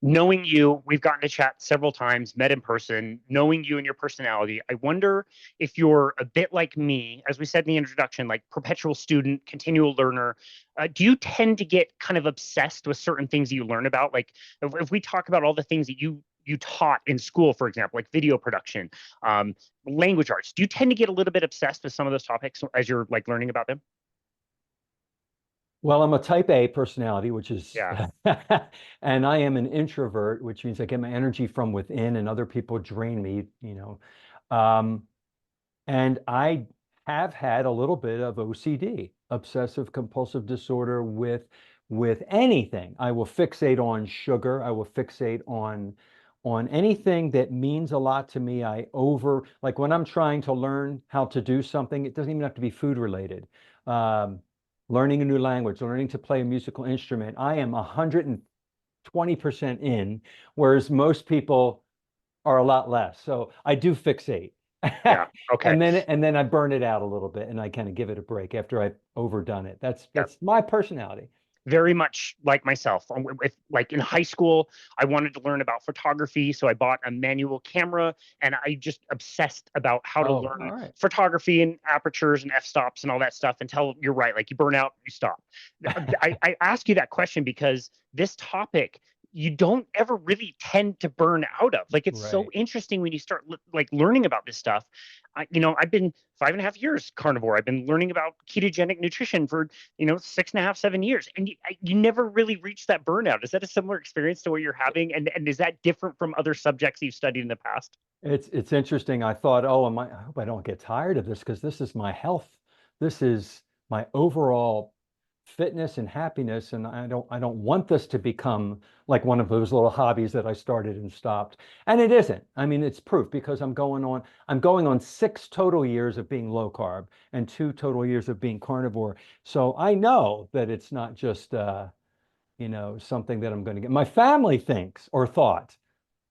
Knowing you, we've gotten to chat several times, met in person, knowing you and your personality, I wonder if you're a bit like me, as we said in the introduction, like perpetual student, continual learner. Do you tend to get kind of obsessed with certain things that you learn about? Like if we talk about all the things that you taught in school, for example, like video production, um, language arts, do you tend to get a little bit obsessed with some of those topics as you're like learning about them? Well, I'm a type A personality, which is, Yeah. and I am an introvert, which means I get my energy from within and other people drain me, you know. Um, and I have had a little bit of OCD, obsessive compulsive disorder with anything. I will fixate on sugar. I will fixate on anything that means a lot to me. Like when I'm trying to learn how to do something, it doesn't even have to be food related. Um, Learning a new language, learning to play a musical instrument. I am 120% in, whereas most people are a lot less. So I do fixate. Yeah. Okay. And then I burn it out a little bit and I kind of give it a break after I've overdone it. That's Yeah. that's my personality. Very much like myself. If, like in high school, I wanted to learn about photography, so I bought a manual camera, and I just obsessed about how to Oh, learn all right. photography and apertures and f-stops and all that stuff. Until you're right, like you burn out, you stop. I ask you that question because this topic you don't ever really tend to burn out of. Like it's so Right. interesting when you start like learning about this stuff. I've been 5.5 years carnivore. I've been learning about ketogenic nutrition for 6.5, 7 years, and you never really reach that burnout. Is that a similar experience to what you're having, and is that different from other subjects you've studied in the past? It's interesting. I thought, oh, I hope I don't get tired of this because this is my health. This is my overall fitness and happiness. And I don't want this to become like one of those little hobbies that I started and stopped. And it isn't. I mean, it's proof because I'm going on 6 total years of being low carb and 2 total years of being carnivore. So I know that it's not just something that I'm going to get. My family thinks or thought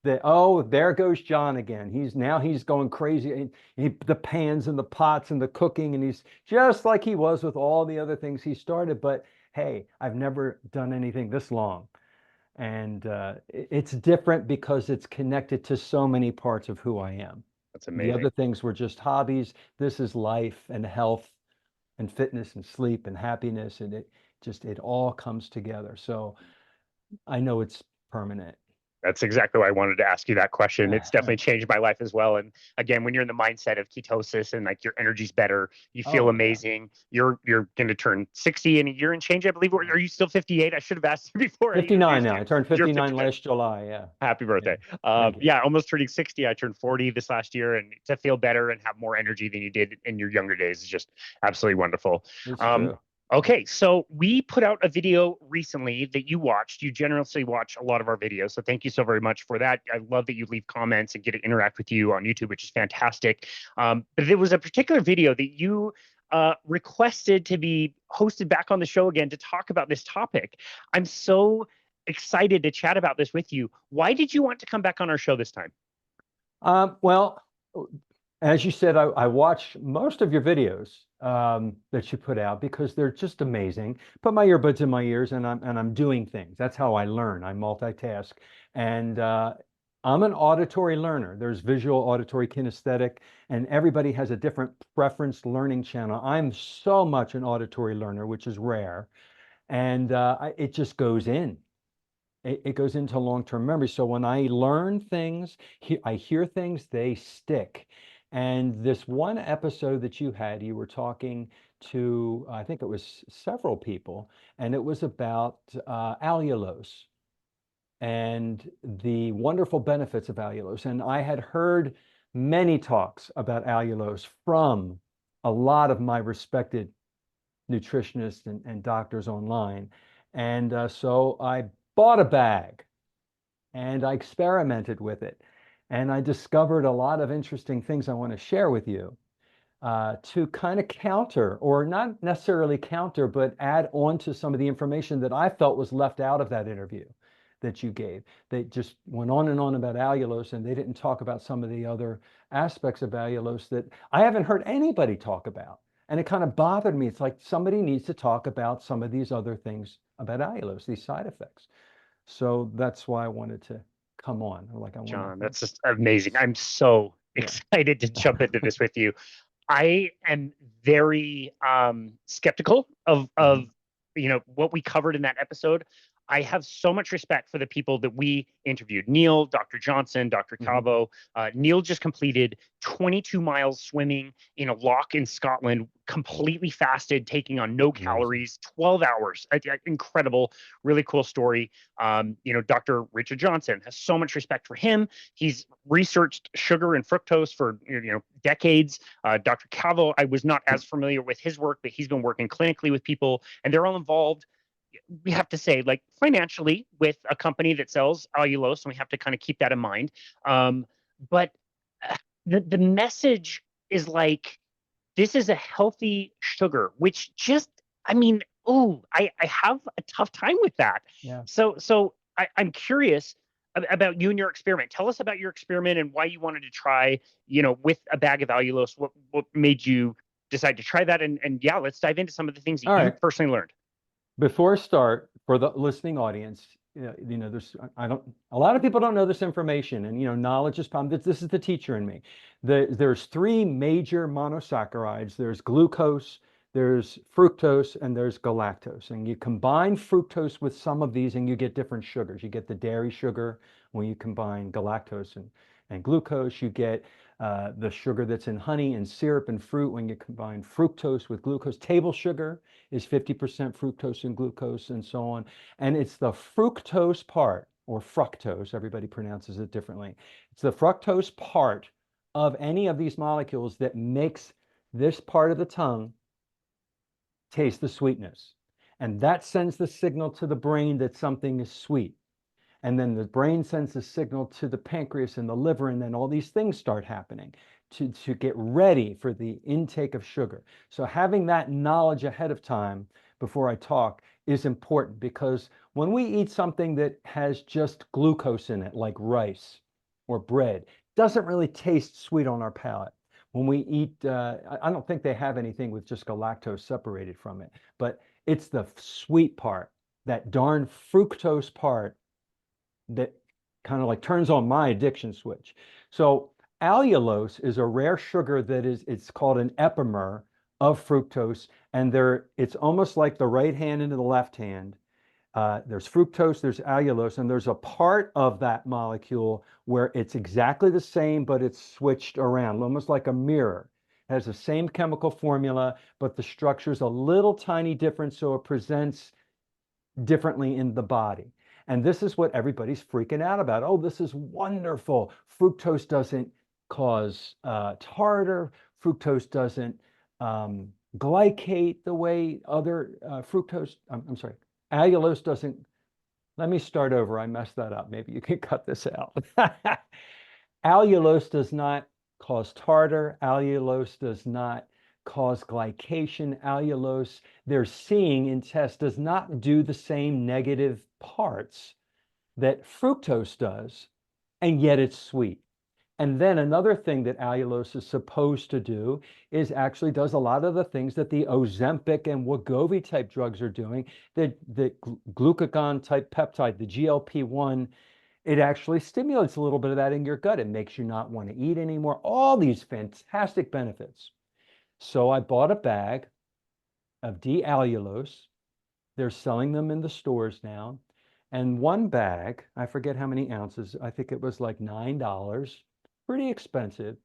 that, oh, there goes John again. He's going crazy. The pans and the pots and the cooking, and he's just like he was with all the other things he started. But hey, I've never done anything this long. And it's different because it's connected to so many parts of who I am. That's The amazing. other things were just hobbies. This is life and health and fitness and sleep and happiness. And it all comes together. So I know it's permanent. That's exactly why I wanted to ask you that question. It's definitely changed my life as well. And again, when you're in the mindset of ketosis and like your energy's better, you feel Oh, yeah. amazing. You're going to turn 60 in a year and change, I believe. Or are you still 58? I should have asked you before I 59 introduced now. you. I turned You're 59 59. last July. Yeah. Happy Yeah. birthday. Thank you. Yeah, almost turning 60. I turned 40 this last year, and to feel better and have more energy than you did in your younger days is just absolutely wonderful. It's Um, true. okay, so we put out a video recently that you watched. You generously watch a lot of our videos, so thank you so very much for that. I love that you leave comments and get to interact with you on YouTube, which is fantastic. But there was a particular video that you requested to be hosted back on the show again to talk about this topic. I'm so excited to chat about this with you. Why did you want to come back on our show this time? Well, as you said, I watch most of your videos that you put out because they're just amazing. Put my earbuds in my ears and I'm doing things. That's how I learn. I multitask, and I'm an auditory learner. There's visual, auditory, kinesthetic, and everybody has a different preference learning channel. I'm so much an auditory learner, which is rare, and it just goes in. It goes into long-term memory. So when I learn things, I hear things, they stick. And this one episode that you had, you were talking to, I think it was several people, and it was about allulose and the wonderful benefits of allulose. And I had heard many talks about allulose from a lot of my respected nutritionists and doctors online. And so I bought a bag and I experimented with it. And I discovered a lot of interesting things I want to share with you to kind of counter, or not necessarily counter, but add on to some of the information that I felt was left out of that interview that you gave. They just went on and on about allulose, and they didn't talk about some of the other aspects of allulose that I haven't heard anybody talk about. And it kind of bothered me. It's like somebody needs to talk about some of these other things about allulose, these side effects. So that's why I wanted to come on. Like I want John, to, that's just amazing. I'm so yeah. excited to jump into this with you. I am very skeptical of Mhm. what we covered in that episode. I have so much respect for the people that we interviewed. Neil, Dr. Johnson, Dr. Mhm. Calvo. Neil just completed 22 miles swimming in a loch in Scotland, completely fasted, taking on no Amazing. calories, 12 hours. Incredible, really cool story. Dr. Richard Johnson has so much respect for him. He's researched sugar and fructose for decades. Dr. Calvo, I was not as familiar with his work, but he's been working clinically with people, and they're all involved. We have to say, like financially, with a company that sells allulose, and we have to kind of keep that in mind. But the message is like this is a healthy sugar, which just, I mean, oh, I have a tough time with that. Yeah. I'm curious about you and your experiment. Tell us about your experiment and why you wanted to try, with a bag of allulose. What made you decide to try that? And yeah, let's dive into some of the things that All you right. personally learned. Before I start, for the listening audience, there's I don't a lot of people don't know this information, and knowledge is power. This is the teacher in me. There's three major monosaccharides. There's glucose, there's fructose, and there's galactose. And you combine fructose with some of these, and you get different sugars. You get the dairy sugar when you combine galactose and glucose. You get the sugar that's in honey and syrup and fruit when you combine fructose with glucose. Table sugar is 50% fructose and glucose and so on. And it's the fructose part, or fructose, everybody pronounces it differently. It's the fructose part of any of these molecules that makes this part of the tongue taste the sweetness. And that sends the signal to the brain that something is sweet. And then the brain sends a signal to the pancreas and the liver, and then all these things start happening to get ready for the intake of sugar. So having that knowledge ahead of time before I talk is important, because when we eat something that has just glucose in it, like rice or bread, doesn't really taste sweet on our palate. When we eat, I don't think they have anything with just galactose separated from it, but it's the sweet part, that darn fructose part, that kind of like turns on my addiction switch. So allulose is a rare sugar that it's called an epimer of fructose, and it's almost like the right hand into the left hand. There's fructose, there's allulose, and there's a part of that molecule where it's exactly the same, but it's switched around, almost like a mirror. It has the same chemical formula, but the structure's a little tiny different, so it presents differently in the body. And this is what everybody's freaking out about. Oh, this is wonderful. Fructose doesn't cause tartar. Fructose doesn't glycate the way other fructose, I'm sorry, allulose doesn't. Let me start over. I messed that up. Maybe you can cut this out. Allulose does not cause tartar. Allulose does not cause glycation. Allulose, they're seeing in tests, does not do the same negative parts that fructose does, and yet it's sweet. And then another thing that allulose is supposed to do is actually does a lot of the things that the Ozempic and Wegovy type drugs are doing, the glucagon type peptide, the GLP-1. It actually stimulates a little bit of that in your gut. It makes you not want to eat anymore. All these fantastic benefits. So I bought a bag of D-allulose. They're selling them in the stores now. And one bag, I forget how many ounces, I think it was like $9, pretty expensive.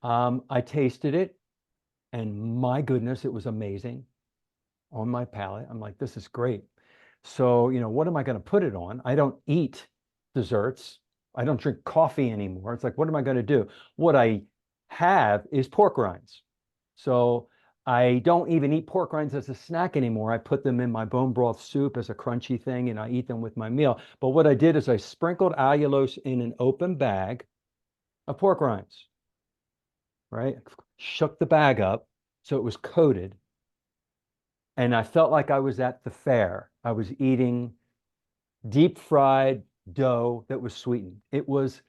I tasted it, and my goodness, it was amazing on my palate. I'm like, this is great. So, what am I going to put it on? I don't eat desserts. I don't drink coffee anymore. It's like, what am I going to do? What I have is pork rinds. So I don't even eat pork rinds as a snack anymore. I put them in my bone broth soup as a crunchy thing, and I eat them with my meal. But what I did is I sprinkled allulose in an open bag of pork rinds, right? Shook the bag up so it was coated. And I felt like I was at the fair. I was eating deep fried dough that was sweetened. It was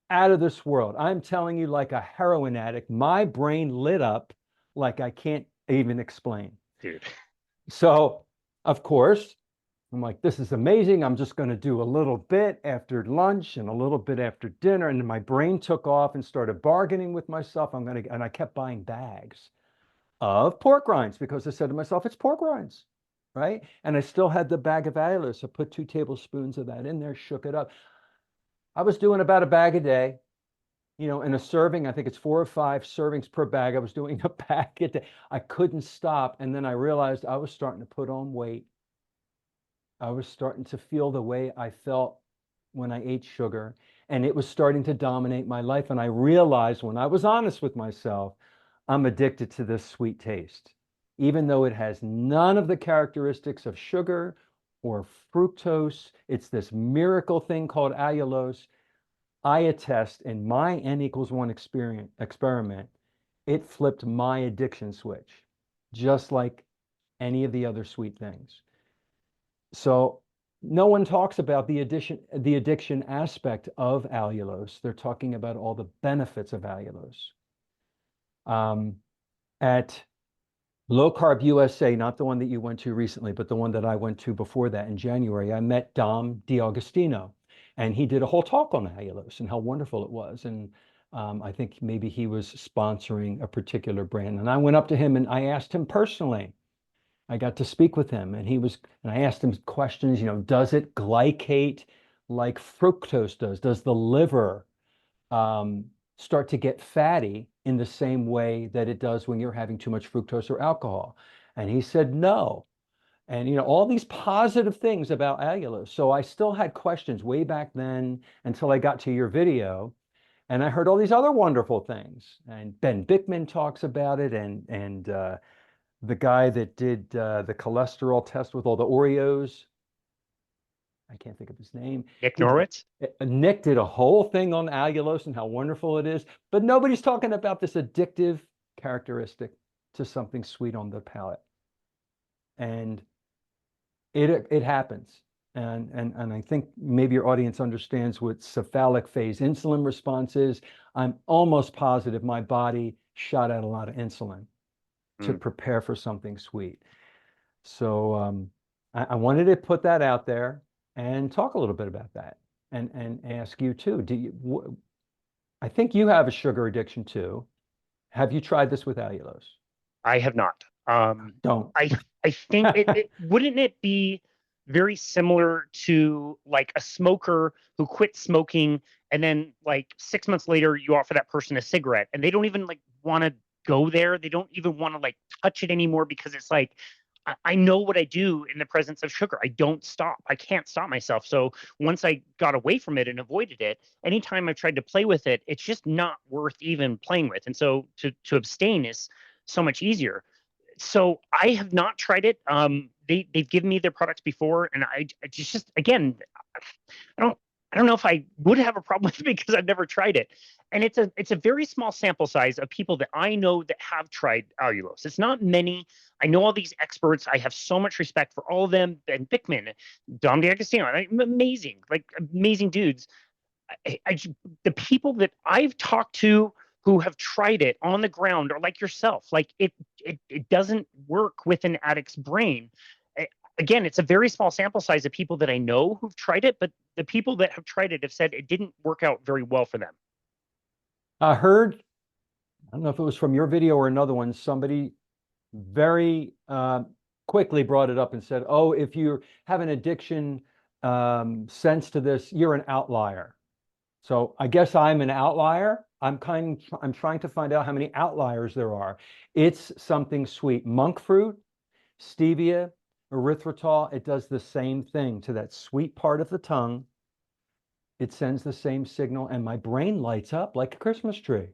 out of this world. I'm telling you, like a heroin addict, my brain lit up like I can't even explain. Dude. So, of course, I'm like, this is amazing. I'm just going to do a little bit after lunch and a little bit after dinner. And my brain took off and started bargaining with myself. And I kept buying bags of pork rinds because I said to myself, it's pork rinds, right? And I still had the bag of Allulose. I put 2 tablespoons of that in there, shook it up. I was doing about a bag a day, in a serving. I think it's 4 or 5 servings per bag. I was doing a bag a day. I couldn't stop. And then I realized I was starting to put on weight. I was starting to feel the way I felt when I ate sugar, and it was starting to dominate my life. And I realized when I was honest with myself, I'm addicted to this sweet taste, even though it has none of the characteristics of sugar or fructose. It's this miracle thing called allulose. I attest in my N=1 experiment, it flipped my addiction switch, just like any of the other sweet things. So no one talks about the addiction aspect of allulose. They're talking about all the benefits of allulose. At Low Carb USA, not the one that you went to recently, but the one that I went to before that in January, I met Dom D'Agostino, and he did a whole talk on allulose and how wonderful it was. And I think maybe he was sponsoring a particular brand. And I went up to him and I asked him personally. I got to speak with him, and I asked him questions, does it glycate like fructose does? Does the liver start to get fatty in the same way that it does when you're having too much fructose or alcohol? And he said no. And all these positive things about allulose. So I still had questions way back then until I got to your video, and I heard all these other wonderful things. And Ben Bickman talks about it, and the guy that did the cholesterol test with all the Oreos. I can't think of his name. Nick Norwitz? Nick did a whole thing on allulose and how wonderful it is, but nobody's talking about this addictive characteristic to something sweet on the palate. And it happens. And I think maybe your audience understands what cephalic phase insulin response is. I'm almost positive my body shot out a lot of insulin to prepare for something sweet. So I wanted to put that out there and talk a little bit about that, and ask you too. I think you have a sugar addiction too. Have you tried this with allulose? I have not. Don't. I think wouldn't it be very similar to like a smoker who quit smoking and then like 6 months later you offer that person a cigarette and they don't even like want to go there. They don't even want to like touch it anymore because it's like, I know what I do in the presence of sugar. I don't stop. I can't stop myself. So once I got away from it and avoided it, anytime I've tried to play with it, it's just not worth even playing with. And so to abstain is so much easier. So I have not tried it. They've given me their products before, and I just again, I don't know if I would have a problem with it because I've never tried it. And it's a very small sample size of people that I know that have tried allulose. It's not many. I know all these experts. I have so much respect for all of them. Ben Bickman, Dom D'Agostino, amazing, like amazing dudes. The people that I've talked to who have tried it on the ground are like yourself. Like it doesn't work with an addict's brain. Again, it's a very small sample size of people that I know who've tried it, but the people that have tried it have said it didn't work out very well for them. I heard, I don't know if it was from your video or another one, somebody very quickly brought it up and said, oh, if you have an addiction sense to this, you're an outlier. So I guess I'm an outlier. I'm trying to find out how many outliers there are. It's something sweet. Monk fruit, stevia, erythritol, it does the same thing to that sweet part of the tongue. It sends the same signal, and my brain lights up like a Christmas tree.